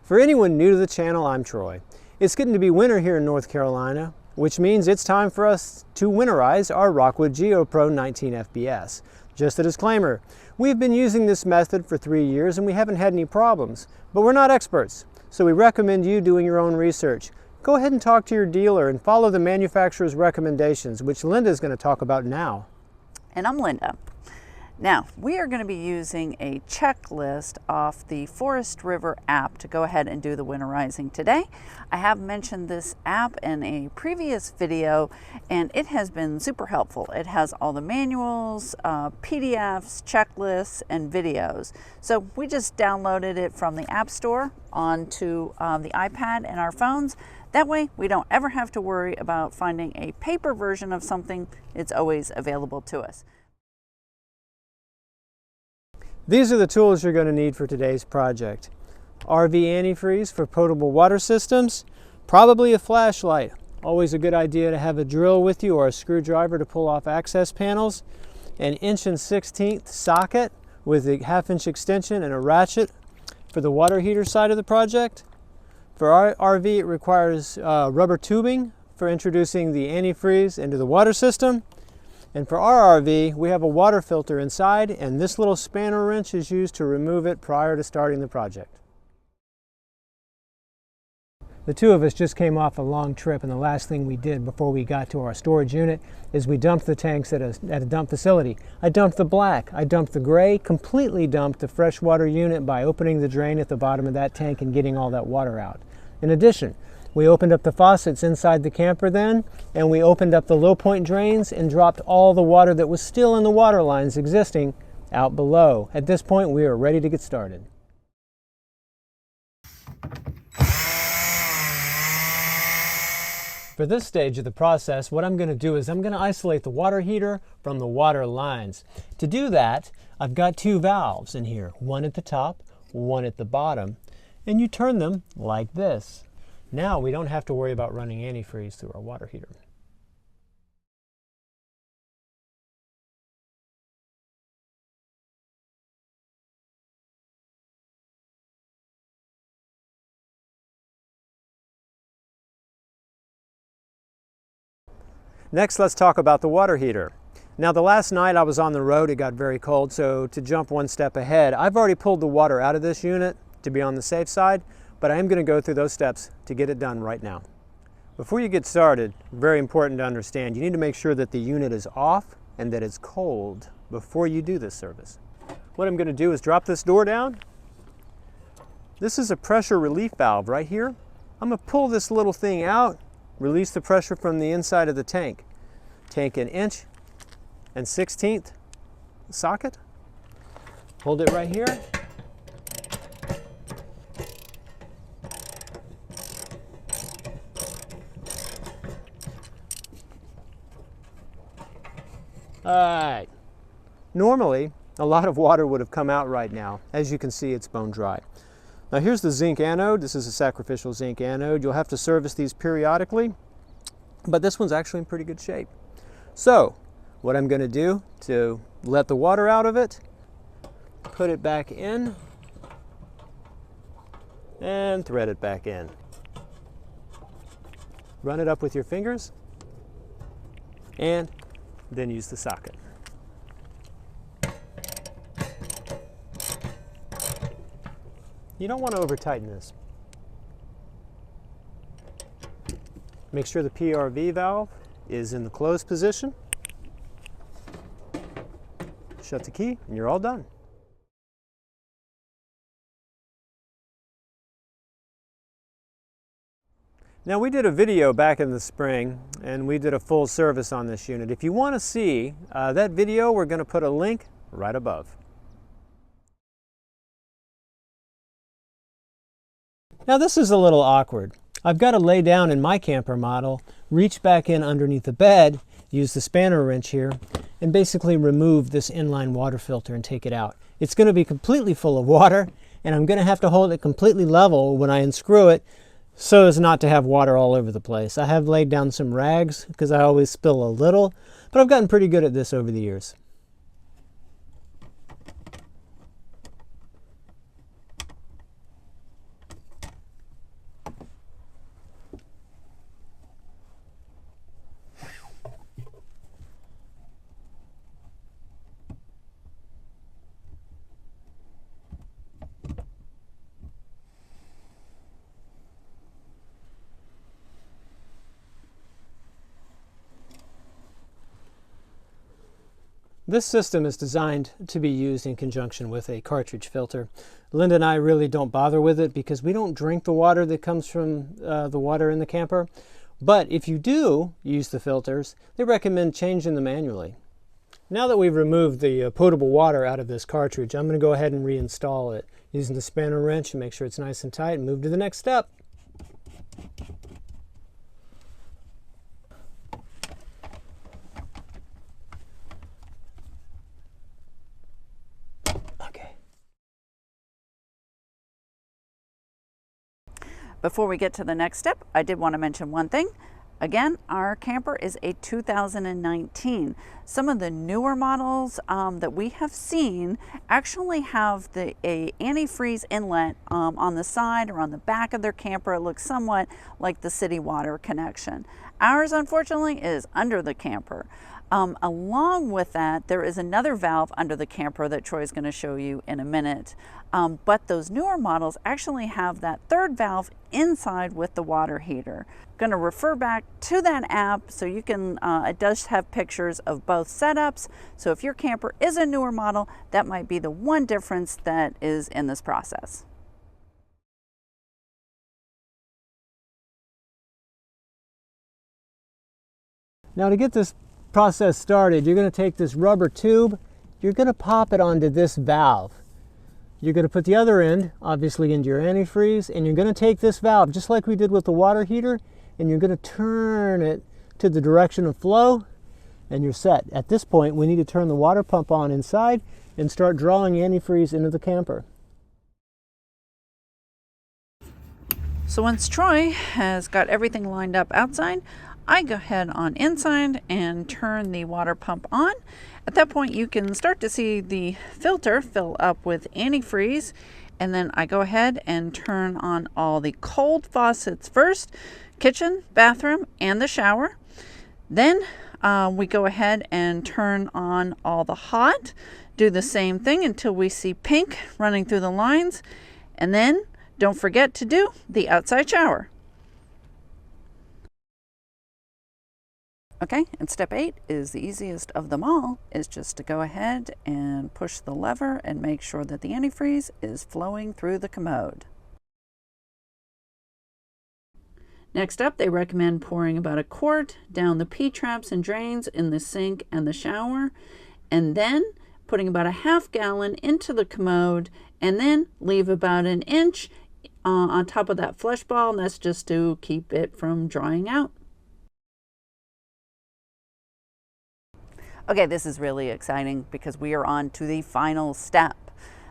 For anyone new to the channel, I'm Troy. It's getting to be winter here in North Carolina, which means it's time for us to winterize our Rockwood GeoPro 19 FPS. Just a disclaimer, we've been using this method for 3 years and we haven't had any problems, but we're not experts, so we recommend you doing your own research. Go ahead and talk to your dealer and follow the manufacturer's recommendations, which Linda is going to talk about now. And I'm Linda. Now, we are going to be using a checklist off the Forest River app to go ahead and do the winterizing today. I have mentioned this app in a previous video and it has been super helpful. It has all the manuals, PDFs, checklists, and videos. So we just downloaded it from the App Store onto the iPad and our phones. That way we don't ever have to worry about finding a paper version of something. It's always available to us. These are the tools you're going to need for today's project. RV antifreeze for potable water systems, probably a flashlight. Always a good idea to have a drill with you or a screwdriver to pull off access panels. An 1 1/16 socket with a 1/2 inch extension and a ratchet for the water heater side of the project. For our RV, it requires rubber tubing for introducing the antifreeze into the water system. And for our RV, we have a water filter inside, and this little spanner wrench is used to remove it prior to starting the project. The two of us just came off a long trip, and the last thing we did before we got to our storage unit is we dumped the tanks at a dump facility. I dumped the black, I dumped the gray, completely dumped the freshwater unit by opening the drain at the bottom of that tank and getting all that water out. In addition, we opened up the faucets inside the camper then, and we opened up the low point drains and dropped all the water that was still in the water lines existing out below. At this point, we are ready to get started. For this stage of the process, what I'm going to do is I'm going to isolate the water heater from the water lines. To do that, I've got 2 valves in here, one at the top, one at the bottom, and you turn them like this. Now we don't have to worry about running antifreeze through our water heater. Next, let's talk about the water heater. Now, the last night I was on the road, it got very cold, so to jump one step ahead, I've already pulled the water out of this unit to be on the safe side, but I am going to go through those steps to get it done right now. Before you get started, very important to understand, you need to make sure that the unit is off and that it's cold before you do this service. What I'm going to do is drop this door down. This is a pressure relief valve right here. I'm going to pull this little thing out, release the pressure from the inside of the tank. Take an 1 1/16 socket, hold it right here. Alright, normally a lot of water would have come out right now. As you can see, it's bone dry. Now here's the zinc anode. This is a sacrificial zinc anode. You'll have to service these periodically, but this one's actually in pretty good shape. So what I'm going to do to let the water out of it, put it back in and thread it back in. Run it up with your fingers and then use the socket. You don't want to over tighten this. Make sure the PRV valve is in the closed position. Shut the key and you're all done. Now, we did a video back in the spring and we did a full service on this unit. If you want to see that video, we're going to put a link right above. Now this is a little awkward. I've got to lay down in my camper model, reach back in underneath the bed, use the spanner wrench here, and basically remove this inline water filter and take it out. It's going to be completely full of water, and I'm going to have to hold it completely level when I unscrew it so as not to have water all over the place. I have laid down some rags because I always spill a little, but I've gotten pretty good at this over the years. This system is designed to be used in conjunction with a cartridge filter. Linda and I really don't bother with it because we don't drink the water that comes from the water in the camper. But if you do use the filters, they recommend changing them manually. Now that we've removed the potable water out of this cartridge, I'm going to go ahead and reinstall it using the spanner wrench and make sure it's nice and tight and move to the next step. Before we get to the next step, I did want to mention one thing. Again, our camper is a 2019. Some of the newer models that we have seen actually have a antifreeze inlet on the side or on the back of their camper. It looks somewhat like the city water connection. Ours, unfortunately, is under the camper. Along with that, there is another valve under the camper that Troy's going to show you in a minute. But those newer models actually have that third valve inside with the water heater. I'm going to refer back to that app so you can, it does have pictures of both setups. So if your camper is a newer model, that might be the one difference that is in this process. Now to get this process started, you're going to take this rubber tube, you're going to pop it onto this valve. You're going to put the other end, obviously, into your antifreeze, and you're going to take this valve, just like we did with the water heater, and you're going to turn it to the direction of flow, and you're set. At this point, we need to turn the water pump on inside and start drawing antifreeze into the camper. So once Troy has got everything lined up outside, I go ahead on inside and turn the water pump on. At that point, you can start to see the filter fill up with antifreeze, and then I go ahead and turn on all the cold faucets first, kitchen, bathroom, and the shower. Then we go ahead and turn on all the hot, do the same thing until we see pink running through the lines, and then don't forget to do the outside shower. Okay, and step 8 is the easiest of them all, is just to go ahead and push the lever and make sure that the antifreeze is flowing through the Commode. Next up, they recommend pouring about a quart down the P-traps and drains in the sink and the shower, and then putting about a half gallon into the Commode, and then leave about an inch on top of that flush ball, and that's just to keep it from drying out. Okay, this is really exciting because we are on to the final step.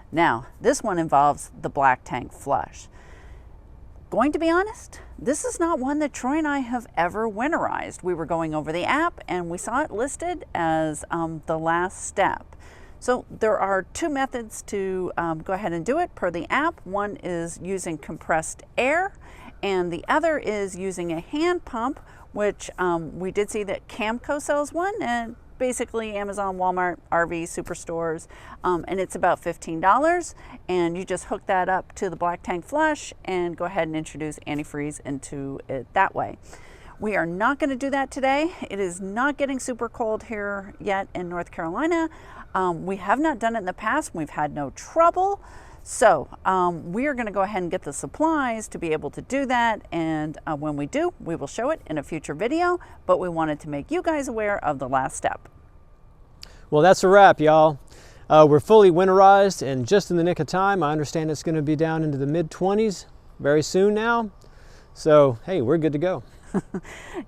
Now, this one involves the black tank flush. Going to be honest, this is not one that Troy and I have ever winterized. We were going over the app and we saw it listed as the last step. So there are two methods to go ahead and do it per the app. One is using compressed air and the other is using a hand pump, which we did see that Camco sells one, and basically Amazon, Walmart, RV, superstores, and it's about $15, and you just hook that up to the black tank flush and go ahead and introduce antifreeze into it that way. We are not going to do that today. It is not getting super cold here yet in North Carolina. We have not done it in the past. We've had no trouble. So we are going to go ahead and get the supplies to be able to do that, and when we do, we will show it in a future video, but we wanted to make you guys aware of the last step. Well, that's a wrap, y'all. We're fully winterized and just in the nick of time. I understand it's going to be down into the mid-20s very soon now. So, hey, we're good to go.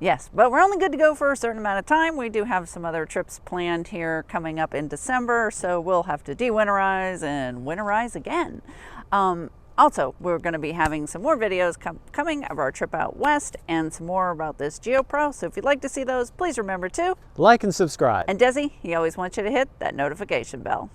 Yes, but we're only good to go for a certain amount of time. We do have some other trips planned here coming up in December, so we'll have to de-winterize and winterize again. Also, we're going to be having some more videos coming of our trip out west and some more about this GeoPro. So if you'd like to see those, please remember to like and subscribe. And Desi, he always wants you to hit that notification bell.